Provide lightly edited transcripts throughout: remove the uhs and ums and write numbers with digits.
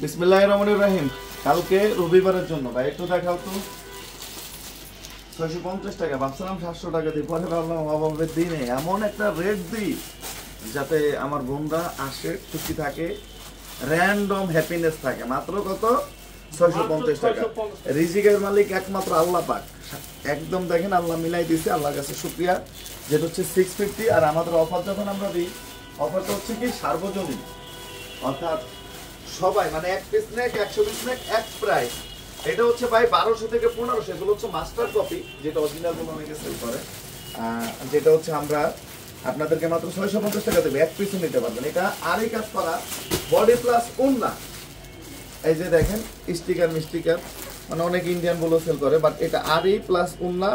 বিসমিল্লাহির রহমানির রহিম। কালকে রবিবারের জন্য ভাই একটু দেখাও তো। 650 টাকা, ভাবছিলাম 700 টাকা দিই, পরে ভাবলাম অভাবের দিনে এমন একটা রেট দিই যাতে আমার বোনরা আসে, খুশি থাকে, র্যান্ডম হ্যাপিনেস থাকে। মাত্র কত? 650 টাকা। রিজিকের মালিক একমাত্র আল্লাহ পাক। একদম দেখেন আল্লাহ মিলাই দিয়েছে, আল্লাহর কাছে শুকরিয়া। যেটা হচ্ছে 650। আর আমাদের অফার যখন আমরা দিই, অফারটা হচ্ছে কি সার্বজনীন, অর্থাৎ সবাই মানে এক পিস নেক 100 পিস নেক এক প্রাইস। এটা হচ্ছে ভাই 1200 থেকে 1500। এগুলো হচ্ছে মাস্টার কপি, যেটা অরিজিনাল গুলো অনেকে সেল করে। যেটা হচ্ছে আমরা আপনাদেরকে মাত্র 650 টাকা দেবো, এক পিসও নিতে পারবেন। এটা আরই কাজ করা বডি প্লাস ওন্না। এই যে দেখেন স্টিকার মিস্টিকার, মানে অনেক ইন্ডিয়ান গুলো সেল করে, বাট এটা আরই প্লাস ওন্না,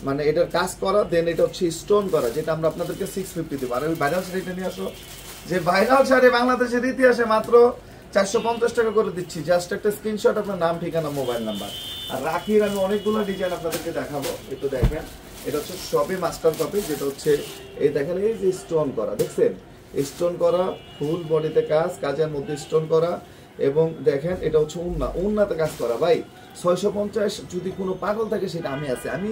মানে এটার কাজ করা। দেন এটা হচ্ছে স্টোন করা, যেটা আমরা আপনাদেরকে 650 দেবো। আর ওই ভাইরাল শাড়িটা নিয়ে আসো, যে ভাইরাল শাড়ি বাংলাদেশের ইতিহাসে মাত্র 450 টাকা করে দিচ্ছি। জাস্ট একটা স্ক্রিনশট, আপনার নাম, ঠিকানা, মোবাইল নাম্বার। আর রাখির আমি অনেকগুলো ডিজাইন আপনাদেরকে দেখাবো, একটু দেখেন। এটা হচ্ছে সবই মাস্টার কপি, যেটা হচ্ছে এই দেখেন এই যে স্টোন করা, দেখছেন স্টোন করা, ফুল বডিতে কাজ, কাজের মধ্যে স্টোন করা। এবং দেখেন এটা হচ্ছে উন্নাতে কাজ করা। ভাই 650 যদি কোনো পাগল থাকে সেটা আমি আছি। আমি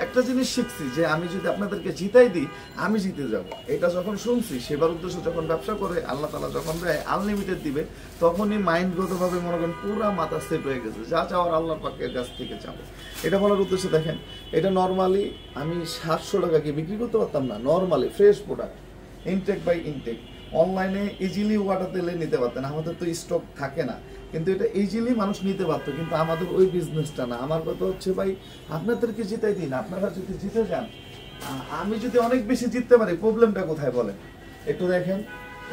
একটা জিনিস শিখছি যে আমি যদি আপনাদেরকে জিতাই দিই, আমি জিতে যাব। এটা যখন শুনছি, সেবার উদ্দেশ্য যখন ব্যবসা করে আল্লাহ তাআলা যখন দেয় আনলিমিটেড দিবে, তখনই মাইন্ডগতভাবে মনে করেন পুরো মাথা সেট হয়ে গেছে, যা চাওয়ার আল্লাহর পাকের কাছ থেকে চাবো। এটা বলার উদ্দেশ্য দেখেন, এটা নর্মালি আমি 700 টাকা কি বিক্রি করতে পারতাম না। Normally fresh product, intake by intake. অনলাইনে ইজিলি ওয়াটার তেলে নিতে পারতেন, আমাদের তো স্টক থাকে না, কিন্তু এটা ইজিলি মানুষ নিতে পারতো। কিন্তু আমাদের ওই বিজনেসটা না। আমার কথা হচ্ছে ভাই, আপনাদেরকে জিতাই দিন। আপনারা যদি জিতে যান, আমি যদি অনেক বেশি জিততে পারি, প্রবলেমটা কোথায় বলেন? একটু দেখেন,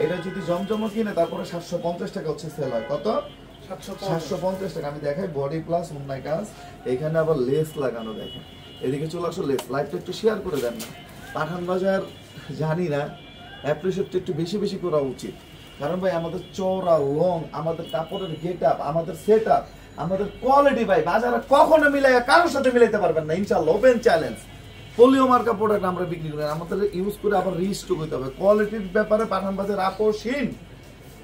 এটা যদি জমজমো কিনে তারপরে 750 টাকা হচ্ছে সেল হয়। কত? 750 টাকা। আমি দেখাই বডি প্লাস অন্যায় কাজ। এখানে আবার লেস লাগানো, দেখেন এদিকে চলে আসো লেস। লাইভটা একটু শেয়ার করে দেন না। পাঠান বাজার জানি না, অ্যাপ্রিসিয়েট একটু বেশি বেশি করা উচিত। কারণ ভাই আমাদের চওড়া লং, আমাদের কাপড়ের গেট আপ, আমাদের সেট আপ, আমাদের কোয়ালিটি ভাই বাজারে কখনো মিলাই কারোর সাথে মিলাইতে পারবেন না ইনশাআল্লাহ। Open challenge. পোলিও মার্কা প্রোডাক্ট আমরা বিক্রি করি, আমাদের ইউজ করে আবার রিস্টক হইতে হবে। কোয়ালিটির ব্যাপারে পাঠান বাজার আপোষহীন,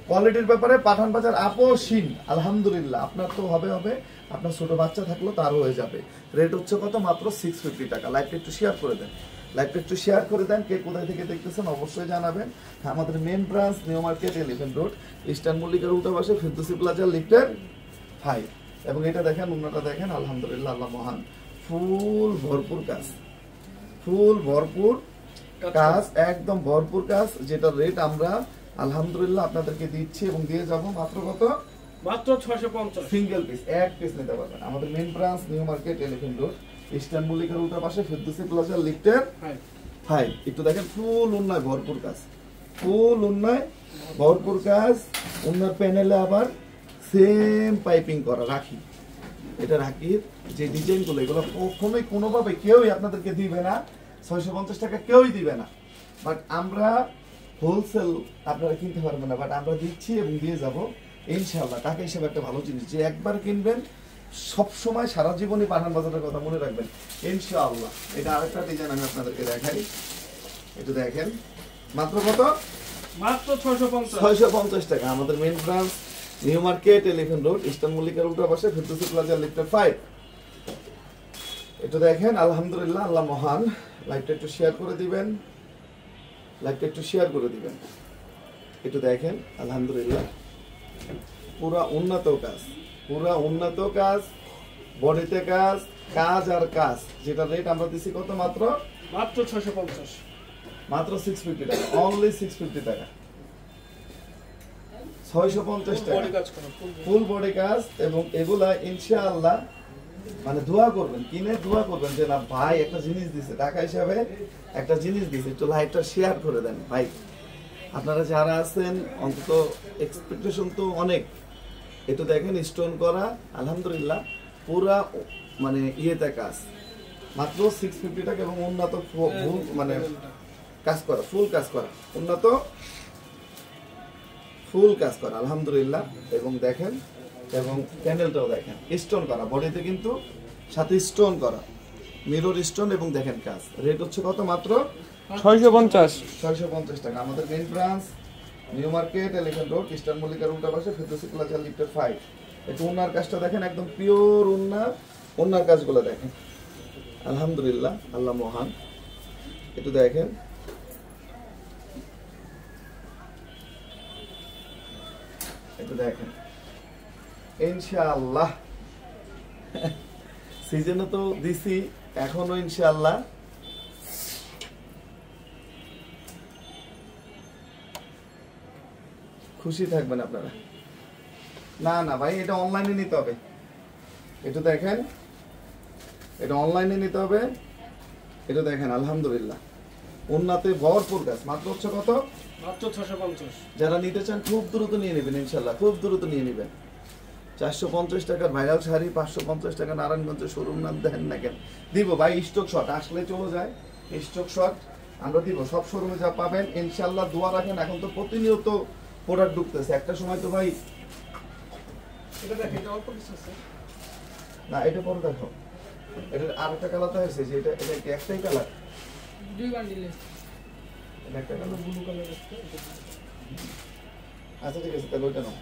কোয়ালিটির ব্যাপারে পাঠান বাজার আপোষহীন। আলহামদুলিল্লাহ, আপনার তো হবে, আপনার ছোট বাচ্চা থাকলেও তারও হয়ে যাবে। রেট হচ্ছে কত? মাত্র 650 টাকা। লাইভটা একটু শেয়ার করে দেন, লাইভটা একটু শেয়ার করে দেন। কে কোথায় থেকে দেখতেছেন অবশ্যই জানাবেন। আমাদের main branch new market 11 road, eastern মল্লিকার উল্টা পাশে ফেরদৌসি প্লাজা লিফটের 5। এবং এটা দেখেন, উন্নটা দেখেন, আলহামদুলিল্লাহ, আল্লাহ মহান। ফুল ভরপুর কাজ, ফুল ভরপুর কাজ, একদম ভরপুর কাজ। যেটা রেট আমরা আলহামদুলিল্লাহ আপনাদেরকে দিচ্ছি এবং দিয়ে যাব মাত্র কত? মাত্র 650। সিঙ্গেল পিস, এক পিস নিতে পারবেন। আমাদের main branch new market 11 road, eastern মল্লিকার উল্টা পাশে ফেরদৌসি প্লাজা লিফটের 5। একটু দেখেন, ফুল উন্নয় ভরপুর কাজ, ফুল উন্নয় ভরপুর কাজ। উন্নয় প্যানেলে আবার সেম পাইপিং করা রাখি। এটা রাখির যে ডিজাইনগুলো, এগুলো কখনোই কোনোভাবে কেউই আপনাদেরকে দিবে না। 650 টাকা কেউই দিবে না। বাট আমরা হোলসেল, আপনারা কিনতে পারবেন না, বাট আমরা দিচ্ছি এবং দিয়ে যাব ইনশাআল্লাহ। টাকা হিসেবে একটা ভালো জিনিস, যে একবার কিনবেন সব সময় সারা জীবনই পাঠান বাজারের কথা মনে রাখবেন ইনশাআল্লাহ। এটা আরেকটা ডিজাইন আমি আপনাদেরকে দেখাই, একটু দেখেন। মাত্র কত? মাত্র 650 টাকা। আমাদের main branch new market 11 road, eastern মল্লিকার উল্টা পাশে ফেরদৌসি প্লাজা লিফটের 5। একটু দেখেন, আলহামদুলিল্লাহ, আল্লাহ মহান। লাইভটা একটু শেয়ার করে দিবেন, লাইভটা একটু শেয়ার করে দিবেন। একটু দেখেন, আলহামদুলিল্লাহ, পুরা উন্নত কাজ, পুরা উন্নত কাজ, বডিতে কাজ, কাজ আর কাজ। যেটা রেট আমরা দিচ্ছি কত? মাত্র 650, মাত্র 650 টাকা, অনলি 650 টাকা, 650 টাকা ফুল বডি কাজ। এবং এগুলা ইনশাআল্লাহ মানে দোয়া করবেন, কিনে দোয়া করবেন যে না ভাই একটা জিনিস দিছে, টাকা হিসাবে একটা জিনিস দিছে। একটু লাইভটা শেয়ার করে দেন ভাই। আপনারা যারা আছেন অন্তত এক্সপেকটেশন তো অনেক। একটু দেখেন, স্টোন করা, আলহামদুলিল্লাহ, পুরা মানে ইয়েতে কাজ, মাত্র 650 টাকা। এবং উন্নত মানে কাজ করা, ফুল কাজ করা, উন্নত ফুল কাজ করা, আলহামদুলিল্লাহ। এবং দেখেন, এবং প্যানেলটাও দেখেন স্টোন করা, বডিতে কিন্তু সাথে স্টোন করা, মিরর স্টোন। এবং দেখেন কাজ। রেট হচ্ছে কত? মাত্র 650 টাকা। আমাদের main branch new market elephant road eastern মল্লিকার উল্টা পাশে ফেরদৌসি প্লাজা লিফটের 5। একটু ওনার কাজটা দেখেন, একদম পিওর ওনার কাজগুলো দেখেন। আলহামদুলিল্লাহ, আল্লাহ মহান। একটু দেখেন, একটু দেখেন, ইনশাআল্লাহ সিজনে তো দিছি, এখনো ইনশাআল্লাহ খুশি থাকবেন আপনারা। না না ভাই, এটা অনলাইনে নিতে হবে। এটা দেখেন, এটা অনলাইনে নিতে হবে। এটা দেখেন, আলহামদুলিল্লাহ উন্নতে ভরপুর গাছ। মাত্র হচ্ছে কত? মাত্র 650। যারা নিতে চান খুব দ্রুত নিয়ে নেবেন ইনশাল্লাহ, খুব দ্রুত নিয়ে নেবেন। 450 টাকার ভাইরাল শাড়ি, 550 টাকা নারায়ণগঞ্জের শোরুম নাম দেখেন না কেন দিব ভাই। স্টক শট আসলে চলে যায়, স্টক শট আমরা দিব সব শোরুমে যা পাবেন ইনশাল্লাহ। দোয়া রাখেন, এখন তো প্রতিনিয়ত প্রোডাক্ট ঢুকতেছে। একটা সময় তো ভাই, এটা দেখেন, এটা অল্প কিছু আছে। না এটা পরে দেখো, এটা আরেকটা কালার তো হয়েছে যে এটা কি একটাই কালার? দুই বান্ডিলে এটা একটা কালার। ব্লু কালার আছে। আচ্ছা ঠিক আছে, তাহলে ওইটা নাও।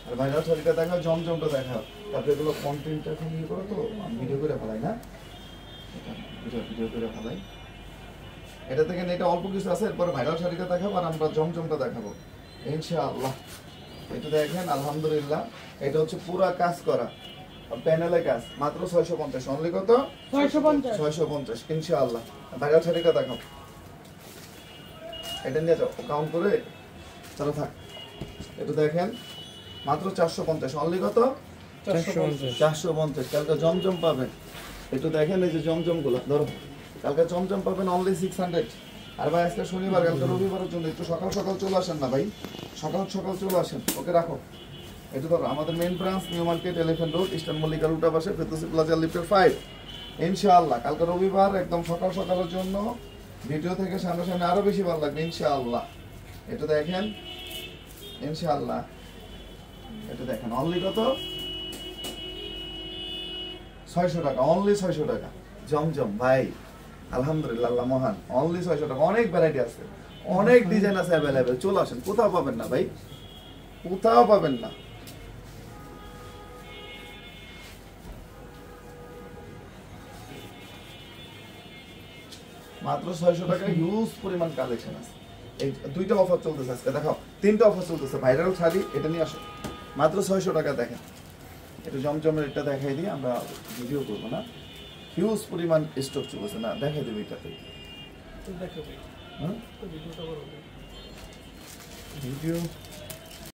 আর ভাইরাল শাড়িটা দেখাও, জমজমটা দেখাও। তারপরে এগুলো কন্টেন্টটা এখন ইয়ে করো তো, আমি ভিডিও করে ফেলাই না, ভিডিও করে ফেলাই। এটা থেকে এটা অল্প কিছু আছে, এরপরে ভাইরাল শাড়িটা দেখাবো আর আমরা জমজমটা দেখাবো ইনশাআল্লাহ। এটা দেখেন, আলহামদুলিল্লাহ এটা হচ্ছে পুরা কাজ করা প্যানেলে কাজ। মাত্র 650। অনলি কত? 650 ইনশাআল্লাহ। ভাইরাল শাড়িটা দেখাও, এটা নিয়ে যাও কাউন্ট করে। চলো থাক। এটা দেখেন, মাত্র 450। অনলি কত? 450। কালকে জমজম পাবেন। একটু দেখেন, এই যে জমজম গুলো ধরো, কালকে জমজম পাবেন অনলি 600। আর ভাই আজকে শনিবার, কালকে রবিবারের জন্য একটু সকাল সকাল চলে আসেন না ভাই, সকাল সকাল চলে আসেন। ওকে রাখো। এটা ধরো, আমাদের main branch new market elephant road eastern মল্লিকার উল্টা পাশে ফেরদৌসি প্লাজা লিফটের 5। ইনশাআল্লাহ কালকে রবিবার, একদম সকাল সকালের জন্য ভিডিও থেকে সামনে সামনে আরো বেশি ভালো লাগবে ইনশাআল্লাহ। এটা দেখেন ইনশাআল্লাহ। এটা দেখেন, অনলি কত? 600 টাকা। অনলি 600 টাকা জমজম ভাই। আলহামদুলিল্লাহ, আল্লাহ মহান। অনলি 600 টাকা। অনেক ভ্যারাইটি আছে, অনেক ডিজাইন আছে অ্যাভেলেবেল। চলে আসেন, কোথাও পাবেন না ভাই, কোথাও পাবেন না। মাত্র 600 টাকা হিউজ পরিমাণ কালেকশন আছে। এই দুইটা অফার চলতেছে আজকে, দেখাও। তিনটা অফার চলতেছে। ভাইরাল শাড়ি এটা নিয়ে আসো, মাত্র 600 টাকা। দেখেন, এটা জমজমের এটা দেখাই দিই, আমরা ভিডিও করবো না। হিউজ পরিমাণ স্টক চলছে না, দেখাই দেবো এটাতে। দেখো হ্যাঁ ভিডিওটা বড় ভিডিও